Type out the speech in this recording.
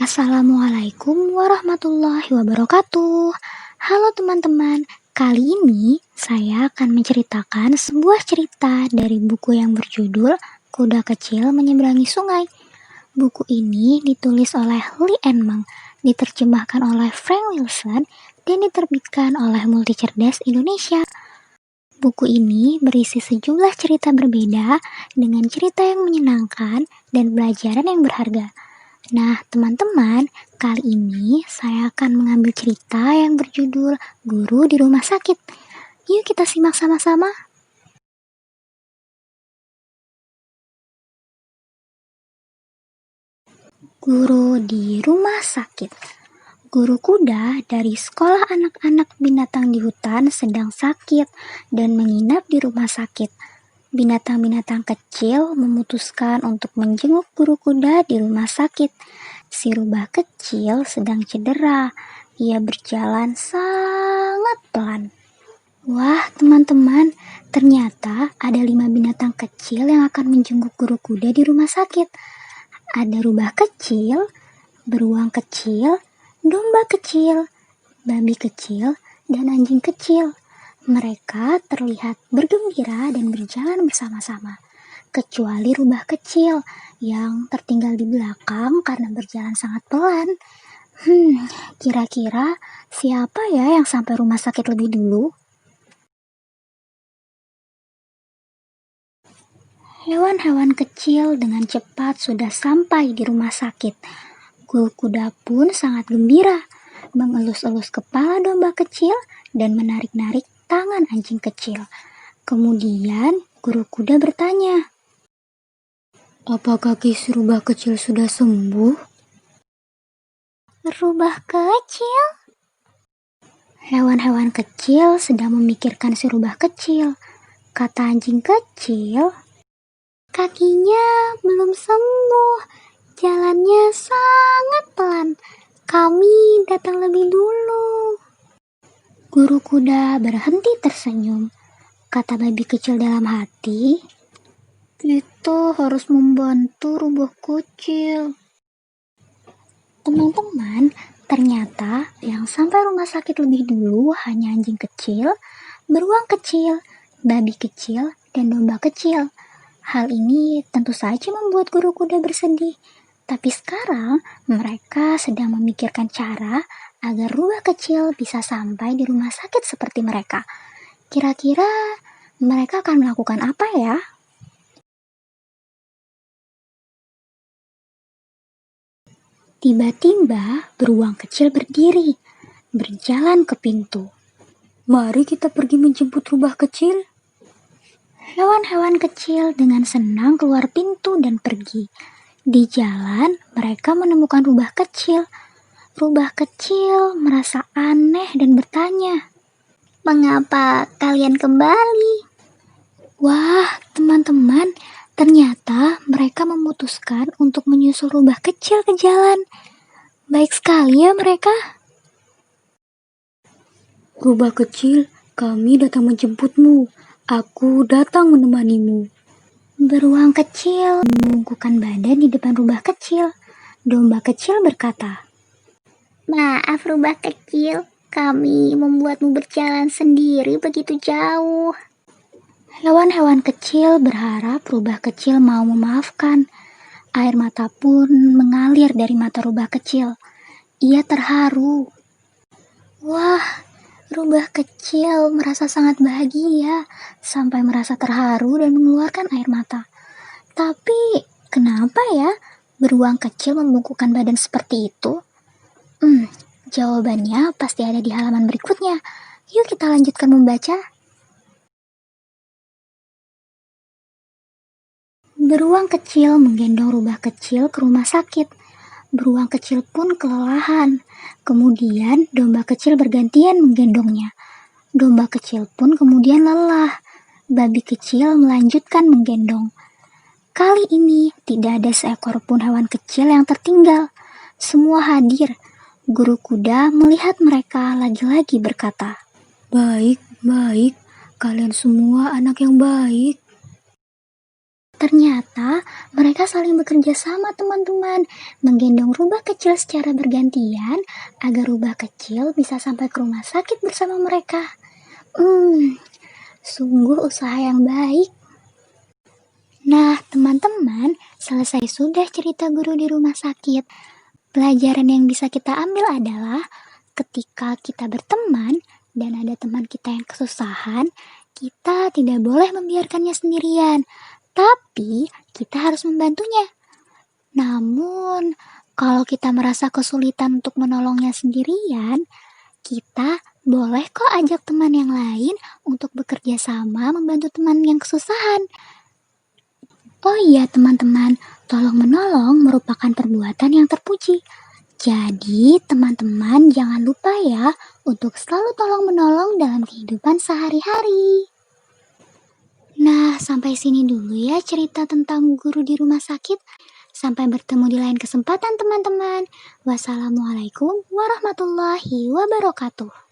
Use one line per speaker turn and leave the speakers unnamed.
Assalamualaikum warahmatullahi wabarakatuh. Halo teman-teman, kali ini saya akan menceritakan sebuah cerita dari buku yang berjudul Kuda Kecil Menyeberangi Sungai. Buku ini ditulis oleh Lee Enmeng, diterjemahkan oleh Frank Wilson, dan diterbitkan oleh Multicerdas Indonesia. Buku ini berisi sejumlah cerita berbeda dengan cerita yang menyenangkan dan pelajaran yang berharga. Nah, teman-teman, kali ini saya akan mengambil cerita yang berjudul Guru di Rumah Sakit. Yuk kita simak sama-sama. Guru di Rumah Sakit. Guru kuda dari sekolah anak-anak binatang di hutan sedang sakit dan menginap di rumah sakit. Binatang-binatang kecil memutuskan untuk menjenguk guru kuda di rumah sakit. Si rubah kecil sedang cedera. Ia berjalan sangat pelan. Wah, teman-teman, ternyata ada 5 binatang kecil yang akan menjenguk guru kuda di rumah sakit. Ada rubah kecil, beruang kecil, domba kecil, babi kecil, dan anjing kecil. Mereka terlihat bergembira dan berjalan bersama-sama, kecuali rubah kecil yang tertinggal di belakang karena berjalan sangat pelan. Kira-kira siapa ya yang sampai rumah sakit lebih dulu? Hewan-hewan kecil dengan cepat sudah sampai di rumah sakit. Guru kuda pun sangat gembira, mengelus-elus kepala domba kecil dan menarik-narik tangan anjing kecil. Kemudian guru kuda bertanya, "Apakah kaki si rubah kecil sudah sembuh?" "Rubah kecil?" Hewan-hewan kecil sedang memikirkan si rubah kecil. Kata anjing kecil, "Kakinya belum sembuh, jalannya sangat pelan. Kami datang lebih dulu." Guru kuda berhenti tersenyum. Kata babi kecil dalam hati, "Kita harus membantu rubah kecil." Teman-teman, ternyata yang sampai rumah sakit lebih dulu hanya anjing kecil, beruang kecil, babi kecil, dan domba kecil. Hal ini tentu saja membuat guru kuda bersedih. Tapi sekarang mereka sedang memikirkan cara agar rubah kecil bisa sampai di rumah sakit seperti mereka. Kira-kira mereka akan melakukan apa ya? Tiba-tiba beruang kecil berdiri, berjalan ke pintu. "Mari kita pergi menjemput rubah kecil." Hewan-hewan kecil dengan senang keluar pintu dan pergi. Di jalan, mereka menemukan rubah kecil. Rubah kecil merasa aneh dan bertanya, "Mengapa kalian kembali?" Wah, teman-teman, ternyata mereka memutuskan untuk menyusul rubah kecil ke jalan. Baik sekali ya mereka. "Rubah kecil, kami datang menjemputmu. Aku datang menemanimu." Beruang kecil membungkukkan badan di depan rubah kecil. Domba kecil berkata, "Maaf rubah kecil, kami membuatmu berjalan sendiri begitu jauh." Hewan-hewan kecil berharap rubah kecil mau memaafkan. Air mata pun mengalir dari mata rubah kecil. Ia terharu. Wah, rubah kecil merasa sangat bahagia sampai merasa terharu dan mengeluarkan air mata. Tapi kenapa ya beruang kecil membungkukkan badan seperti itu? Jawabannya pasti ada di halaman berikutnya. Yuk kita lanjutkan membaca. Beruang kecil menggendong rubah kecil ke rumah sakit. Beruang kecil pun kelelahan. Kemudian domba kecil bergantian menggendongnya. Domba kecil pun kemudian lelah. Babi kecil melanjutkan menggendong. Kali ini tidak ada seekor pun hewan kecil yang tertinggal. Semua hadir. Guru kuda melihat mereka lagi-lagi berkata, "Baik, baik. Kalian semua anak yang baik." Ternyata mereka saling bekerja sama teman-teman, menggendong rubah kecil secara bergantian agar rubah kecil bisa sampai ke rumah sakit bersama mereka. Sungguh usaha yang baik. Nah, teman-teman, selesai sudah cerita guru di rumah sakit. Pelajaran yang bisa kita ambil adalah ketika kita berteman dan ada teman kita yang kesusahan, kita tidak boleh membiarkannya sendirian, tapi kita harus membantunya. Namun, kalau kita merasa kesulitan untuk menolongnya sendirian, kita boleh kok ajak teman yang lain untuk bekerja sama membantu teman yang kesusahan. Oh iya teman-teman, tolong menolong merupakan perbuatan yang terpuji. Jadi teman-teman jangan lupa ya untuk selalu tolong menolong dalam kehidupan sehari-hari. Nah, sampai sini dulu ya cerita tentang guru di rumah sakit. Sampai bertemu di lain kesempatan teman-teman. Wassalamualaikum warahmatullahi wabarakatuh.